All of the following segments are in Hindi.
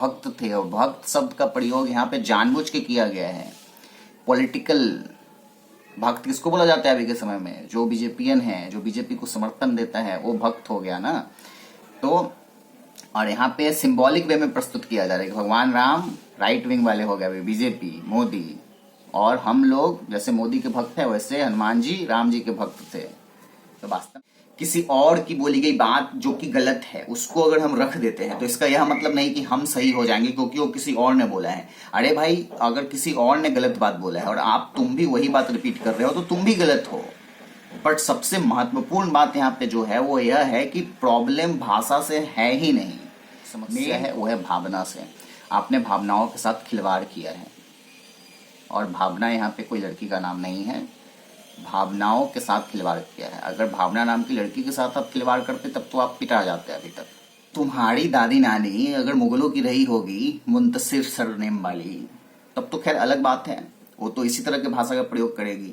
भक्त थे और भक्त शब्द का प्रयोग यहाँ पे जानबूझ के किया गया है। पॉलिटिकल भक्त किसको बोला जाता है अभी के समय में? जो बीजेपीएन है, जो बीजेपी को समर्थन देता है, वो भक्त हो गया ना। तो और यहाँ पे सिंबॉलिक वे में प्रस्तुत किया जा रहा है कि भगवान राम राइट विंग वाले हो गए, बीजेपी मोदी, और हम लोग जैसे मोदी के भक्त हैं वैसे हनुमान जी राम जी के भक्त थे। तो वास्तव किसी और की बोली गई बात जो कि गलत है उसको अगर हम रख देते हैं तो इसका यह मतलब नहीं कि हम सही हो जाएंगे क्योंकि वो किसी और ने बोला है। अरे भाई, अगर किसी और ने गलत बात बोला है और तुम भी वही बात रिपीट कर रहे हो तो तुम भी गलत हो। बट सबसे महत्वपूर्ण बात यहाँ पे जो है वो यह है कि प्रॉब्लम भाषा से है ही नहीं, समस्या है वो है भावना से। आपने भावनाओं के साथ खिलवाड़ किया है, और भावना यहाँ पे कोई लड़की का नाम नहीं है। भावनाओं के साथ खिलवाड़ किया है। अगर भावना नाम की लड़की के साथ आप खिलवाड़ करते तब तो आप पिटा जाते अभी तक। तुम्हारी दादी नानी अगर मुगलों की रही होगी, मुंतसिर सरनेम वाली, तब तो खैर अलग बात है, वो तो इसी तरह की भाषा का प्रयोग करेगी।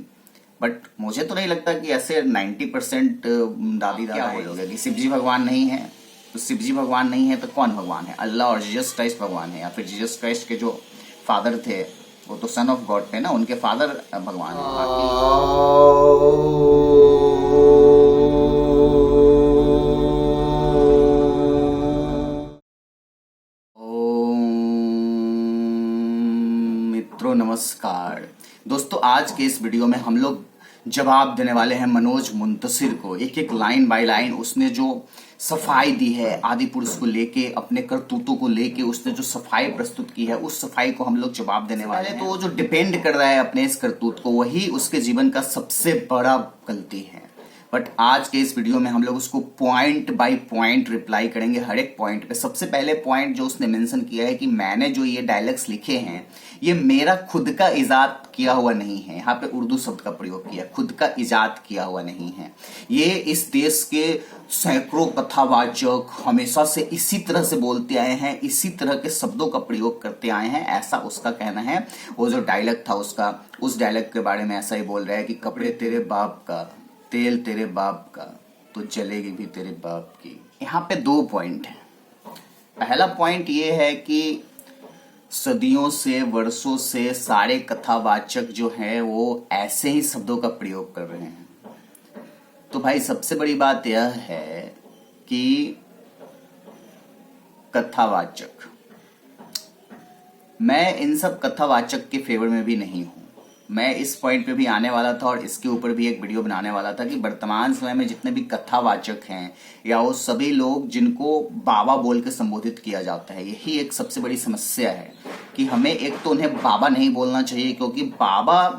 बट मुझे तो नहीं लगता कि ऐसे 90% दादी दादा बोलोगे कि शिव जी भगवान नहीं है। तो शिव जी भगवान नहीं है तो कौन भगवान है? अल्लाह और जीसस क्राइस्ट भगवान है। या फिर जीसस क्राइस्ट के जो फादर थे वो तो सन ऑफ गॉड थे ना, उनके फादर भगवान है। ओम मित्रों नमस्कार। दोस्तों, आज के इस वीडियो में हम लोग जवाब देने वाले हैं मनोज मुंतसिर को। एक एक लाइन बाय लाइन उसने जो सफाई दी है आदि पुरुष को लेके, अपने करतूतों को लेके उसने जो सफाई प्रस्तुत की है, उस सफाई को हम लोग जवाब देने वाले हैं। तो जो डिपेंड कर रहा है अपने इस करतूत को, वही उसके जीवन का सबसे बड़ा गलती है। बट आज के इस वीडियो में हम लोग उसको पॉइंट बाय पॉइंट रिप्लाई करेंगे, हर एक पॉइंट पे। सबसे पहले पॉइंट जो उसने मेंशन किया है कि मैंने जो ये डायलॉग्स लिखे हैं ये मेरा खुद का इजाद किया हुआ नहीं है। यहाँ पे उर्दू शब्द का प्रयोग किया, खुद का इजाद किया हुआ नहीं है। ये इस देश के सैकड़ों कथावाचक हमेशा से इसी तरह से बोलते आए हैं, इसी तरह के शब्दों का प्रयोग करते आए हैं, ऐसा उसका कहना है। वो जो डायलॉग था उसका, उस डायलॉग के बारे में ऐसा ही बोल रहा है कि कपड़े तेरे बाप का, तेल तेरे बाप का, तो जलेगी भी तेरे बाप की। यहाँ पे दो पॉइंट है। पहला पॉइंट ये है कि सदियों से, वर्षों से सारे कथावाचक जो हैं वो ऐसे ही शब्दों का प्रयोग कर रहे हैं। तो भाई सबसे बड़ी बात यह है कि कथावाचक, मैं इन सब कथावाचक के फेवर में भी नहीं हूं। मैं इस पॉइंट पे भी आने वाला था और इसके ऊपर भी एक वीडियो बनाने वाला था कि वर्तमान समय में जितने भी कथावाचक हैं या वो सभी लोग जिनको बाबा बोल के संबोधित किया जाता है, यही एक सबसे बड़ी समस्या है कि हमें एक तो उन्हें बाबा नहीं बोलना चाहिए, क्योंकि बाबा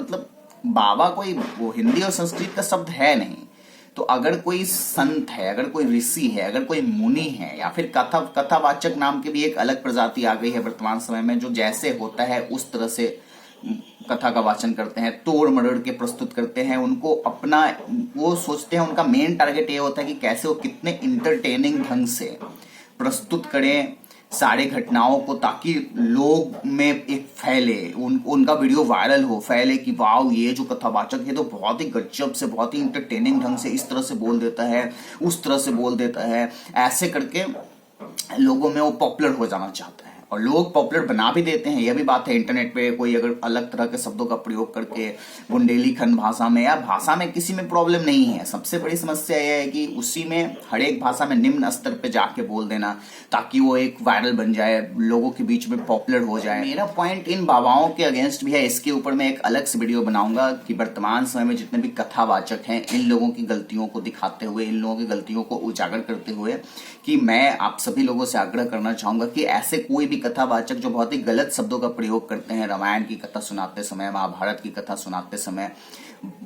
मतलब बाबा कोई वो हिंदी और संस्कृत का शब्द है नहीं। तो अगर कोई संत है, अगर कोई ऋषि है, अगर कोई मुनि है, या फिर कथावाचक नाम की भी एक अलग प्रजाति आ गई है वर्तमान समय में, जो जैसे होता है उस तरह से कथा का वाचन करते हैं, तोड़ मरोड़ के प्रस्तुत करते हैं। उनको अपना वो सोचते हैं, उनका मेन टारगेट ये होता है कि कैसे वो कितने इंटरटेनिंग ढंग से प्रस्तुत करें सारे घटनाओं को, ताकि लोग में एक फैले, उनका वीडियो वायरल हो, फैले कि वाह ये जो कथावाचक है तो बहुत ही गजब से, बहुत ही इंटरटेनिंग ढंग से इस तरह से बोल देता है, उस तरह से बोल देता है। ऐसे करके लोगों में वो पॉपुलर हो जाना चाहता है, और लोग पॉपुलर बना भी देते हैं। यह भी बात है, इंटरनेट पे कोई अगर अलग तरह के शब्दों का प्रयोग करके बुंदेलीखंड भाषा में या भाषा में किसी में प्रॉब्लम नहीं है। सबसे बड़ी समस्या यह है कि उसी में हर एक भाषा में निम्न स्तर पे जाके बोल देना ताकि वो एक वायरल बन जाए, लोगों के बीच में पॉपुलर हो जाए। मेरा पॉइंट इन बाबाओं के अगेंस्ट भी है। इसके ऊपर मैं एक अलग से वीडियो बनाऊंगा कि वर्तमान समय में जितने भी कथावाचक हैं, इन लोगों की गलतियों को दिखाते हुए, इन लोगों की गलतियों को उजागर करते हुए, कि मैं आप सभी लोगों से आग्रह करना चाहूंगा कि ऐसे कोई भी कथावाचक जो बहुत ही गलत शब्दों का प्रयोग करते हैं रामायण की कथा सुनाते समय, महाभारत की कथा सुनाते समय,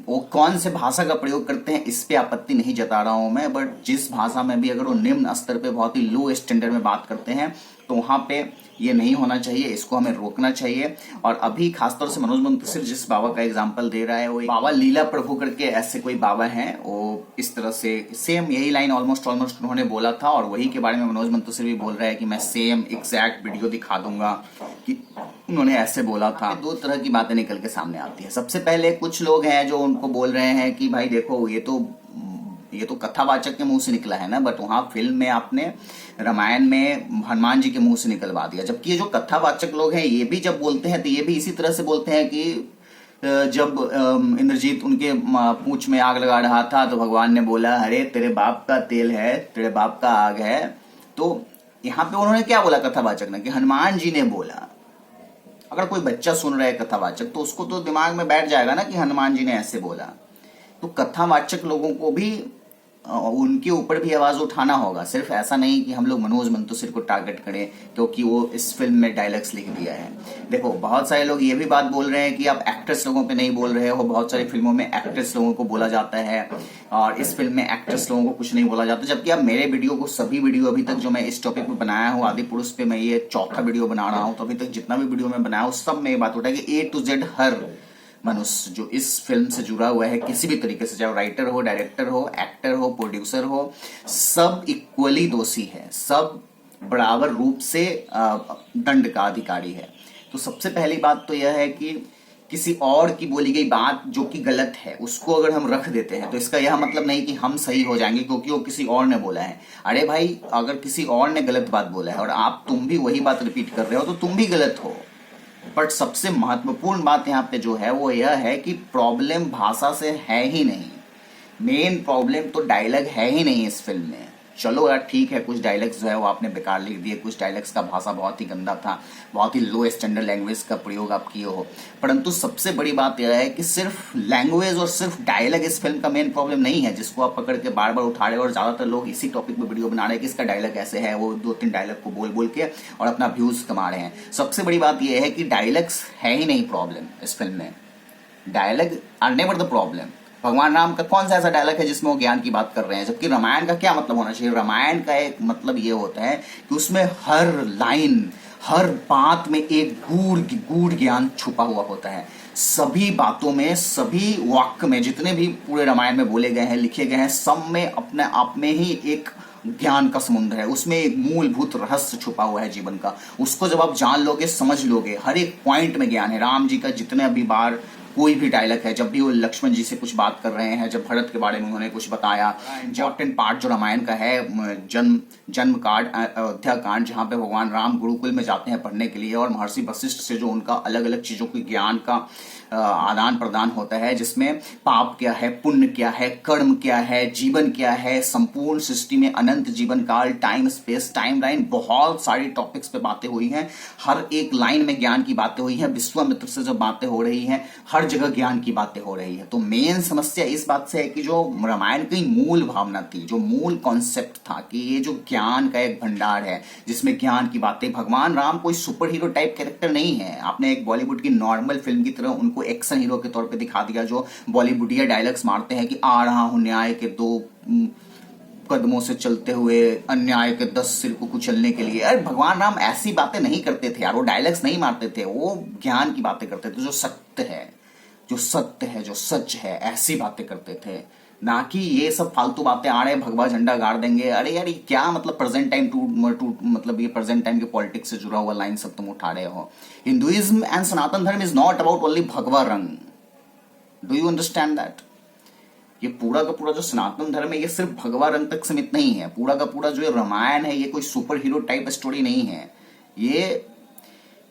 वो कौन से भाषा का प्रयोग करते हैं इस पे आपत्ति नहीं जता रहा हूं मैं। बट जिस भाषा में भी अगर वो निम्न स्तर पे बहुत ही लो स्टैंडर्ड में बात करते हैं तो वहां पे ये नहीं होना चाहिए, इसको हमें रोकना चाहिए। और अभी खासतौर से मनोज मुंतसिर जिस बाबा का एग्जांपल दे रहा है, वो बाबा लीला प्रभु करके ऐसे कोई बाबा हैं, वो इस तरह से सेम यही लाइन ऑलमोस्ट उन्होंने बोला था, और वही के बारे में मनोज मुंतसिर भी बोल रहा है कि मैं सेम एग्जैक्ट वीडियो दिखा दूंगा कि उन्होंने ऐसे बोला था। दो तरह की बातें निकल के सामने आती है। सबसे पहले कुछ लोग हैं जो उनको बोल रहे हैं कि भाई देखो ये तो ये तो कथावाचक के मुंह से निकला है ना, बट वहां फिल्म में आपने रामायण में हनुमान जी के मुंह से निकलवा दिया। जबकि ये जो कथावाचक लोग हैं ये भी जब बोलते हैं तो ये भी इसी तरह से बोलते हैं कि जब इंद्रजीत उनके पूंछ में आग लगा रहा था तो भगवान ने बोला अरे तेरे बाप का तेल है, तेरे बाप का आग है। तो यहाँ पे उन्होंने क्या बोला कथावाचक ने, कि हनुमान जी ने बोला। अगर कोई बच्चा सुन रहा है कथावाचक तो उसको तो दिमाग में बैठ जाएगा ना कि हनुमान जी ने ऐसे बोला। तो कथावाचक लोगों को भी उनके ऊपर भी आवाज उठाना होगा। सिर्फ ऐसा नहीं कि हम लोग मनोज मंतोसिर को टारगेट करें क्योंकि वो इस फिल्म में डायलॉग्स लिख दिया है। देखो बहुत सारे लोग ये भी बात बोल रहे हैं कि आप एक्ट्रेस लोगों पे नहीं बोल रहे हो। बहुत सारी फिल्मों में एक्ट्रेस लोगों को बोला जाता है और इस फिल्म में एक्ट्रेस लोगों को कुछ नहीं बोला जाता। जबकि अब मेरे वीडियो को, सभी वीडियो अभी तक जो मैं इस टॉपिक पे बनाया हूँ, आदि पुरुष पे मैं ये चौथा वीडियो बना रहा हूँ, तो अभी तक जितना भी वीडियो मैं बनाया हूँ सब में ये बात उठा कि A to Z हर मनुष्य जो इस फिल्म से जुड़ा हुआ है किसी भी तरीके से, चाहे राइटर हो, डायरेक्टर हो, एक्टर हो, प्रोड्यूसर हो, सब इक्वली दोषी है, सब बराबर रूप से दंड का अधिकारी है। तो सबसे पहली बात तो यह है कि किसी और की बोली गई बात जो कि गलत है उसको अगर हम रख देते हैं तो इसका यह मतलब नहीं कि हम सही हो जाएंगे क्योंकि वो किसी और ने बोला है। अरे भाई, अगर किसी और ने गलत बात बोला है और तुम भी वही बात रिपीट कर रहे हो तो तुम भी गलत हो। बट सबसे महत्वपूर्ण बात यहाँ पे जो है वो यह है कि प्रॉब्लम भाषा से है ही नहीं। मेन प्रॉब्लम तो डायलॉग है ही नहीं इस फिल्म में। चलो यार ठीक है, कुछ डायलॉग्स जो है वो आपने बेकार लिख दिए, कुछ डायलॉग्स का भाषा बहुत ही गंदा था, बहुत ही लो स्टैंडर्ड लैंग्वेज का प्रयोग आप किए हो। परंतु सबसे बड़ी बात यह है कि सिर्फ लैंग्वेज और सिर्फ डायलॉग इस फिल्म का मेन प्रॉब्लम नहीं है, जिसको आप पकड़ के बार बार उठा रहे हो। और ज्यादातर लोग इसी टॉपिक पे वीडियो बना रहे हैं कि इसका डायलॉग ऐसे है, वो 2-3 डायलॉग को बोल बोल के और अपना व्यूज कमा रहे हैं। सबसे बड़ी बात यह है कि डायलॉग्स है ही नहीं प्रॉब्लम इस फिल्म में। Dialogue are never the problem. भगवान राम का कौन सा ऐसा डायलॉग है जिसमें वो ज्ञान की बात कर रहे हैं? जबकि रामायण का क्या मतलब होना चाहिए? रामायण का एक मतलब ये होता है कि उसमें हर लाइन, हर बात में एक गूढ़ ज्ञान छुपा हुआ होता है। सभी बातों में, सभी वाक्य में, जितने भी पूरे रामायण में बोले गए हैं, लिखे गए हैं, सब में अपने आप में ही एक ज्ञान का समुद्र है। उसमें एक मूलभूत रहस्य छुपा हुआ है जीवन का। उसको जब आप जान लोगे, समझ लोगे, हर एक पॉइंट में ज्ञान है। राम जी का जितने भी बार कोई भी डायलॉग है, जब भी वो लक्ष्मण जी से कुछ बात कर रहे हैं, जब भरत के बारे में उन्होंने कुछ बताया, इंपॉर्टेंट पार्ट जो रामायण का है, जन्म कांड, अयोध्या कांड, जहाँ पे भगवान राम गुरुकुल में जाते हैं पढ़ने के लिए और महर्षि वशिष्ठ से जो उनका अलग अलग चीजों के ज्ञान का आदान प्रदान होता है, जिसमें पाप क्या है, पुण्य क्या है, कर्म क्या है, जीवन क्या है, संपूर्ण सृष्टि में अनंत जीवन काल, टाइम स्पेस, टाइम लाइन, बहुत सारी टॉपिक्स पे बातें हुई हैं। हर एक लाइन में ज्ञान की बातें हुई हैं। विश्वामित्र से जो बातें हो रही हैं, हर जगह ज्ञान की बातें हो रही है। तो मेन समस्या इस बात से है कि जो रामायण की मूल भावना थी, जो मूल कॉन्सेप्ट था कि ये जो ज्ञान का एक भंडार है जिसमें ज्ञान की बातें, भगवान राम कोई सुपर हीरो टाइप कैरेक्टर नहीं है। आपने एक बॉलीवुड की नॉर्मल फिल्म की तरह उनको एक्शन हीरो के तौर पे दिखा दिया जो बॉलीवुडिया डायलॉग्स मारते हैं कि आ रहा हूं न्याय के 2 कदमों से चलते हुए अन्याय के 10 सिर को कुचलने के लिए। अरे भगवान राम ऐसी बातें नहीं करते थे यार, वो डायलॉग्स नहीं मारते थे, वो ज्ञान की बातें करते थे। जो सत्य है, जो सच है, ऐसी बातें करते थे, ना कि ये सब फालतू बातें आ रहे हैं भगवा झंडा गाड़ देंगे। अरे यार ये क्या मतलब प्रेजेंट टाइम मतलब ये प्रेजेंट टाइम के पॉलिटिक्स से जुड़ा हुआ लाइन सब तुम उठा रहे हो। हिंदुइज्म एंड सनातन धर्म इज नॉट अबाउट ओनली भगवा रंग। Do you understand that? ये पूरा का पूरा जो सनातन धर्म है ये सिर्फ भगवा रंग तक सीमित नहीं है। पूरा का पूरा जो रामायण है ये कोई सुपर हीरो टाइप स्टोरी नहीं है। ये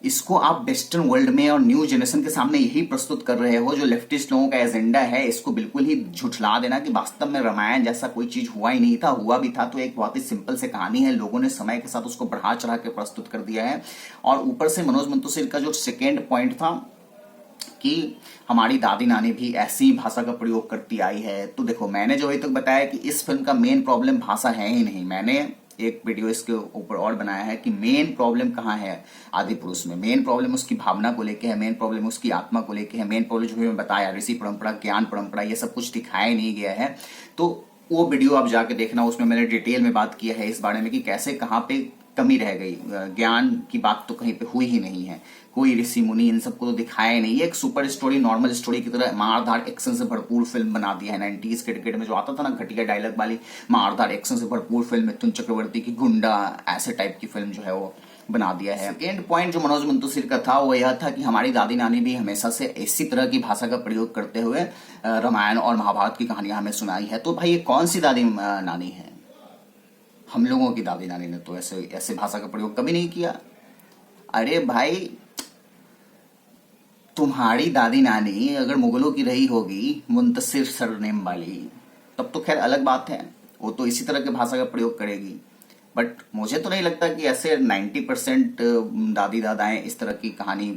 इसको आप वेस्टर्न वर्ल्ड में और न्यू जनरेशन के सामने यही प्रस्तुत कर रहे हो जो लेफ्टिस्ट लोगों का एजेंडा है, इसको बिल्कुल ही झुठला देना कि वास्तव में रामायण जैसा कोई चीज हुआ ही नहीं था। हुआ भी था तो एक बहुत ही सिंपल से कहानी है, लोगों ने समय के साथ उसको बढ़ा चढ़ा के प्रस्तुत कर दिया है। और ऊपर से मनोज मंतोसिर का जो सेकेंड पॉइंट था कि हमारी दादी नानी भी ऐसी भाषा का प्रयोग करती आई है। तो देखो, मैंने जो अभी तक बताया कि इस फिल्म का मेन प्रॉब्लम भाषा है ही नहीं। मैंने एक वीडियो इसके ऊपर और बनाया है कि मेन प्रॉब्लम कहाँ है आदि पुरुष में। मेन प्रॉब्लम उसकी भावना को लेके है, मेन प्रॉब्लम उसकी आत्मा को लेके है, मेन प्रॉब्लम जो मैं बताया ऋषि परंपरा, ज्ञान परंपरा, ये सब कुछ दिखाया नहीं गया है। तो वो वीडियो आप जाके देखना, उसमें मैंने डिटेल में बात किया है इस बारे में कि कैसे कहाँ पे कमी रह गई। ज्ञान की बात तो कहीं पे हुई ही नहीं है, कोई ऋषि मुनि इन सबको तो दिखाया नहीं। ये एक सुपर स्टोरी, नॉर्मल स्टोरी की तरह मारधार एक्शन से भरपूर फिल्म बना दिया है। 90s के क्रिकेट में जो आता था ना घटिया डायलॉग वाली मारधार एक्शन से भरपूर फिल्म, मिथुन चक्रवर्ती की गुंडा ऐसे टाइप की फिल्म जो है वो बना दिया है। सेकेंड पॉइंट जो मनोज मुंतशिर का था वो यह था कि हमारी दादी नानी भी हमेशा से इसी तरह की भाषा का प्रयोग करते हुए रामायण और महाभारत की कहानियां हमें सुनाई है। तो भाई ये कौन सी दादी नानी है? हम लोगों की दादी नानी ने तो ऐसे भाषा का प्रयोग कभी नहीं किया। अरे भाई, तुम्हारी दादी नानी अगर मुगलों की रही होगी, मुंतशिर सरनेम वाली, तब तो खैर अलग बात है, वो तो इसी तरह की भाषा का प्रयोग करेगी। बट मुझे तो नहीं लगता कि ऐसे 90% दादी दादाएं इस तरह की कहानी,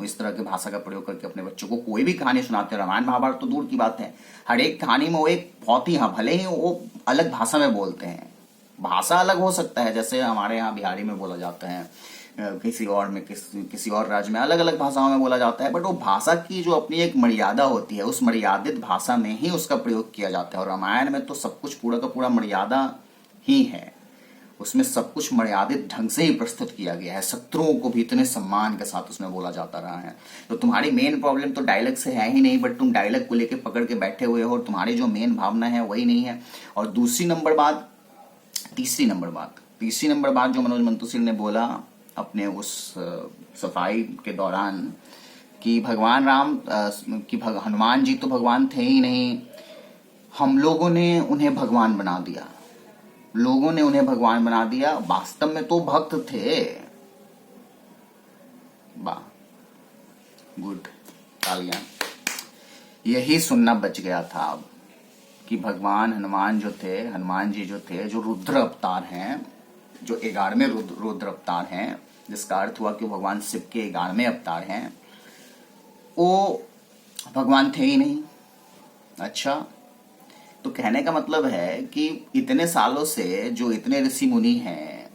इस तरह की भाषा का प्रयोग करके अपने बच्चों को कोई भी कहानी सुनाते हैं। रामायण महाभारत तो दूर की बात है, हर एक कहानी में वो एक बहुत ही, हाँ भले ही वो अलग भाषा में बोलते हैं, भाषा अलग हो सकता है, जैसे हमारे यहाँ बिहारी में बोला जाता है, किसी और में किसी और राज्य में अलग अलग भाषाओं में बोला जाता है, बट वो भाषा की जो अपनी एक मर्यादा होती है, उस मर्यादित भाषा में ही उसका प्रयोग किया जाता है। और रामायण में तो सब कुछ पूरा का पूरा मर्यादा ही है, उसमें सब कुछ मर्यादित ढंग से ही प्रस्तुत किया गया है, शत्रुओं को भी इतने सम्मान के साथ उसमें बोला जाता रहा है। तो तुम्हारी मेन प्रॉब्लम तो डायलॉग से है ही नहीं, बट तुम डायलॉग को लेके पकड़ के बैठे हुए हो और तुम्हारी जो मेन भावना है वही नहीं है। और तीसरी नंबर बात जो मनोज मुंतशिर ने बोला अपने उस सफाई के दौरान कि भगवान राम कि हनुमान जी तो भगवान थे ही नहीं, हम लोगों ने उन्हें भगवान बना दिया, वास्तव में तो भक्त थे। वाह, गुड, तालियां। यही सुनना बच गया था अब कि भगवान हनुमान जी जो थे, जो रुद्र अवतार हैं, जो 11वें रुद्र अवतार हैं, जिसका अर्थ हुआ कि भगवान शिव के 11वें अवतार हैं, वो भगवान थे ही नहीं। अच्छा, तो कहने का मतलब है कि इतने सालों से जो इतने ऋषि मुनि हैं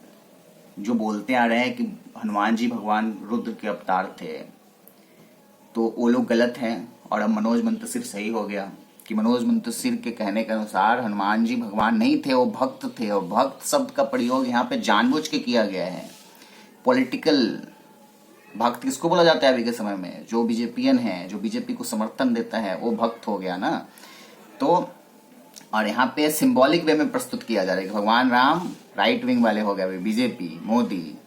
जो बोलते आ रहे हैं कि हनुमान जी भगवान रुद्र के अवतार थे, तो वो लोग गलत हैं। और अब मनोज मुंतशिर सही हो गया कि मनोज मुंतशिर के कहने के अनुसार हनुमान जी भगवान नहीं थे, वो भक्त थे। और भक्त शब्द का प्रयोग यहाँ पे जानबूझ के किया गया है। पॉलिटिकल भक्त किसको बोला जाता है अभी के समय में? जो बीजेपीएन है, जो बीजेपी को समर्थन देता है, वो भक्त हो गया ना। तो और यहाँ पे सिंबॉलिक वे में प्रस्तुत किया जा रहा है कि भगवान राम राइट विंग वाले हो गए, बीजेपी, मोदी,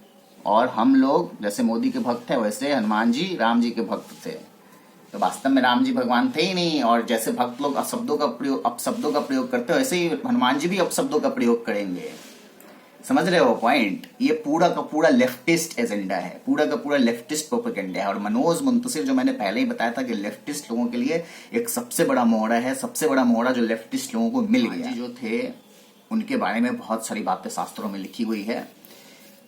और हम लोग जैसे मोदी के भक्त हैं वैसे हनुमान जी राम जी के भक्त थे। तो वास्तव में राम जी भगवान थे ही नहीं। और जैसे भक्त लोग अपशब्दों का प्रयोग करते हैं, वैसे ही हनुमान जी भी अपशब्दों का प्रयोग करेंगे। समझ रहे हो पॉइंट? ये पूरा का पूरा लेफ्टिस्ट एजेंडा है, पूरा का पूरा लेफ्टिस्ट प्रोपेगेंडा है। और मनोज मुंतशिर, जो मैंने पहले ही बताया था कि लेफ्टिस्ट लोगों के लिए एक सबसे बड़ा मोहरा है, सबसे बड़ा मोहरा जो लेफ्टिस्ट लोगों को मिल गया। जो थे उनके बारे में बहुत सारी बातें शास्त्रों में लिखी हुई है।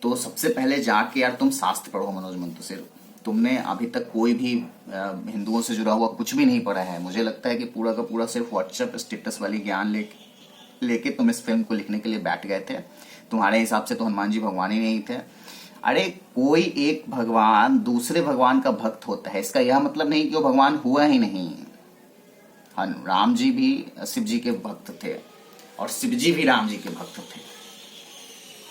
तो सबसे पहले जाके यार तुम शास्त्र पढ़ो मनोज मुंतशिर। तुमने अभी तक कोई भी हिंदुओं से जुड़ा हुआ कुछ भी नहीं पढ़ा है। मुझे लगता है कि पूरा का पूरा सिर्फ व्हाट्सएप स्टेटस वाली ज्ञान लेके तुम इस फिल्म को लिखने के लिए बैठ गए थे। तुम्हारे हिसाब से तो हनुमान जी भगवान ही नहीं थे। अरे कोई एक भगवान दूसरे भगवान का भक्त होता है, इसका यह मतलब नहीं कि वो भगवान हुआ ही नहीं। राम जी भी शिव जी के भक्त थे और शिव जी भी राम जी के भक्त थे।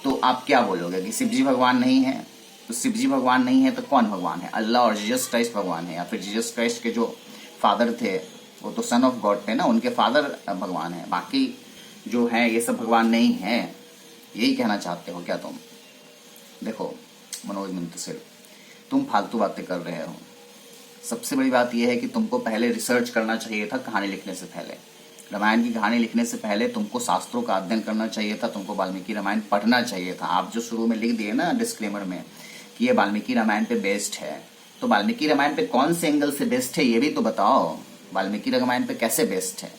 तो आप क्या बोलोगे कि शिव जी भगवान नहीं है? तो शिव जी भगवान नहीं है तो कौन भगवान है? अल्लाह और जीसस क्राइस्ट भगवान है। या फिर जीसस क्राइस्ट के जो फादर थे वो तो सन ऑफ गॉड थे ना, उनके फादर भगवान है। बाकी जो है ये सब भगवान नहीं है, यही कहना चाहते हो क्या तुम? देखो मनोज मुंतशिर, तुम फालतू बातें कर रहे हो। सबसे बड़ी बात यह है कि तुमको पहले रिसर्च करना चाहिए था। कहानी लिखने से पहले, रामायण की कहानी लिखने से पहले तुमको शास्त्रों का अध्ययन करना चाहिए था। तुमको वाल्मीकि रामायण पढ़ना चाहिए था। आप जो शुरू में लिख दिए ना डिस्क्लेमर में कि ये वाल्मीकि रामायण पे बेस्ड है, तो वाल्मीकि रामायण पे कौन से एंगल से बेस्ड है ये भी तो बताओ। वाल्मीकि रामायण पे कैसे बेस्ड है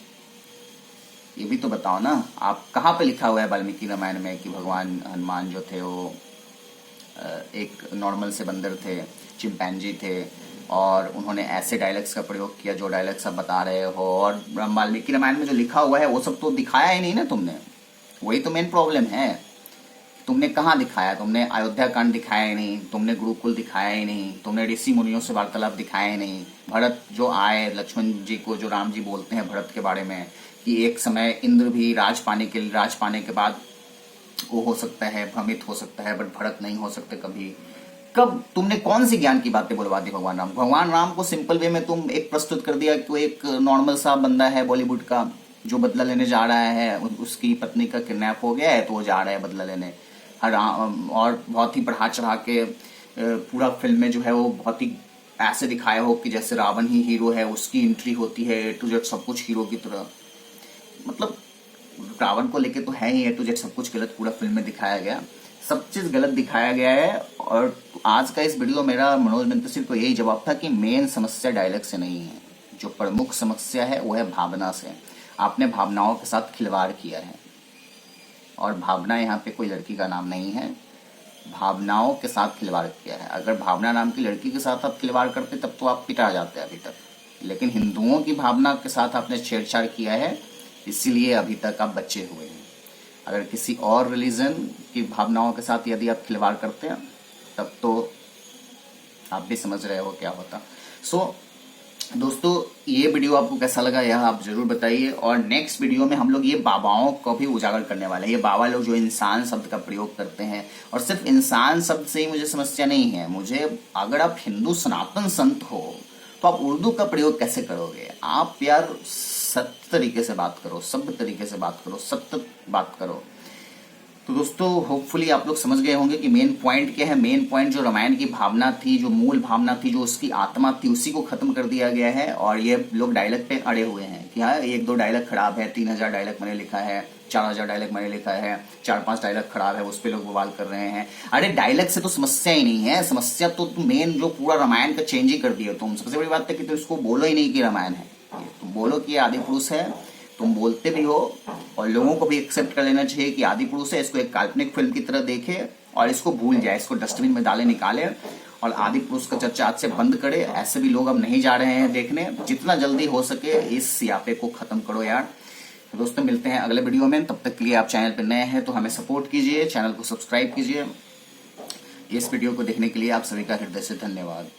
ये भी तो बताओ ना। आप कहाँ पे लिखा हुआ है वाल्मीकि रामायण में कि भगवान हनुमान जो थे वो एक नॉर्मल से बंदर थे, चिंपैंजी थे, और उन्होंने ऐसे डायलॉग्स का प्रयोग किया जो डायलॉग्स आप बता रहे हो। और वाल्मीकि रामायण में जो लिखा हुआ है वो सब तो दिखाया ही नहीं ना तुमने। वही तो मेन प्रॉब्लम है। तुमने कहाँ दिखाया? तुमने अयोध्या कांड दिखाया ही नहीं, तुमने गुरुकुल दिखाया ही नहीं, तुमने ऋषि मुनियों से वार्तालाप दिखाया ही नहीं। भरत जो आए, लक्ष्मण जी को जो राम जी बोलते हैं भरत के बारे में कि एक समय इंद्र भी राज पाने के बाद वो हो सकता है, भ्रमित हो सकता है, बट भरत नहीं हो सकते कभी। कब तुमने कौन सी ज्ञान की बातें बुलवा दी भगवान राम को सिंपल वे में तुम एक प्रस्तुत कर दिया कि वो एक नॉर्मल सा बंदा है बॉलीवुड का जो बदला लेने जा रहा है। उसकी पत्नी का किडनैप हो गया है तो वो जा रहा है बदला लेने। और बहुत ही बढ़ा चढ़ा के पूरा फिल्म में जो है वो बहुत ही ऐसे दिखाया हो कि जैसे रावण ही हीरो है, उसकी एंट्री होती है ए टू जेड सब कुछ हीरो की तरह। मतलब रावण को लेके तो है ही ए टू जेड सब कुछ गलत पूरा फिल्म में दिखाया गया, सब चीज गलत दिखाया गया है। और आज का इस वीडियो मेरा मनोज मुंतशिर को यही जवाब था कि मेन समस्या डायलॉग से नहीं है, जो प्रमुख समस्या है वो है भावना से। आपने भावनाओं के साथ खिलवाड़ किया है, और भावना यहाँ पे कोई लड़की का नाम नहीं है, भावनाओं के साथ खिलवाड़ किया है। अगर भावना नाम की लड़की के साथ आप खिलवाड़ करते तब तो आप पिटा जाते अभी तक, लेकिन हिंदुओं की भावना के साथ आपने छेड़छाड़ किया है, इसीलिए अभी तक आप बचे हुए हैं। अगर किसी और रिलीजन की भावनाओं के साथ यदि आप खिलवाड़ करते हैं तब तो आप भी समझ रहे हो क्या होता। दोस्तों, ये वीडियो आपको कैसा लगा यह आप जरूर बताइए। और नेक्स्ट वीडियो में हम लोग ये बाबाओं को भी उजागर करने वाले हैं। ये बाबा लोग जो इंसान शब्द का प्रयोग करते हैं, और सिर्फ इंसान शब्द से ही मुझे समस्या नहीं है, मुझे अगर आप हिंदू सनातन संत हो तो आप उर्दू का प्रयोग कैसे करोगे? आप यार सत्य तरीके से बात करो, सभ्य तरीके से बात करो, सत्य बात करो। तो दोस्तों, होपफुली आप लोग समझ गए होंगे कि मेन पॉइंट क्या है। मेन पॉइंट जो रामायण की भावना थी, जो मूल भावना थी, जो उसकी आत्मा थी, उसी को खत्म कर दिया गया है। और ये लोग डायलॉग पे अड़े हुए हैं कि हाँ 1-2 डायलॉग खराब है, 3000 डायलॉग मैंने लिखा है, 4000 डायलॉग मैंने लिखा है, 4-5 डायलॉग खराब है, उस पर लोग बवाल कर रहे हैं। अरे डायलॉग से तो समस्या ही नहीं है, समस्या तो मेन जो पूरा रामायण का चेंज ही कर दिया तुम। सबसे बड़ी बात है कि तुम इसको बोलो ही नहीं कि रामायण है, तुम बोलो कि आदि पुरुष है। तुम बोलते भी हो और लोगों को भी एक्सेप्ट कर लेना चाहिए कि आदि पुरुष है, इसको एक काल्पनिक फिल्म की तरह देखे और इसको भूल जाए, इसको डस्टबिन में डाले, निकाले और आदि पुरुष का चर्चा आज से बंद करे। ऐसे भी लोग अब नहीं जा रहे हैं देखने। जितना जल्दी हो सके इस सियापे को खत्म करो यार। तो दोस्तों, मिलते हैं अगले वीडियो में। तब तक के लिए आप चैनल पर नए हैं तो हमें सपोर्ट कीजिए, चैनल को सब्सक्राइब कीजिए। इस वीडियो को देखने के लिए आप सभी का हृदय से धन्यवाद।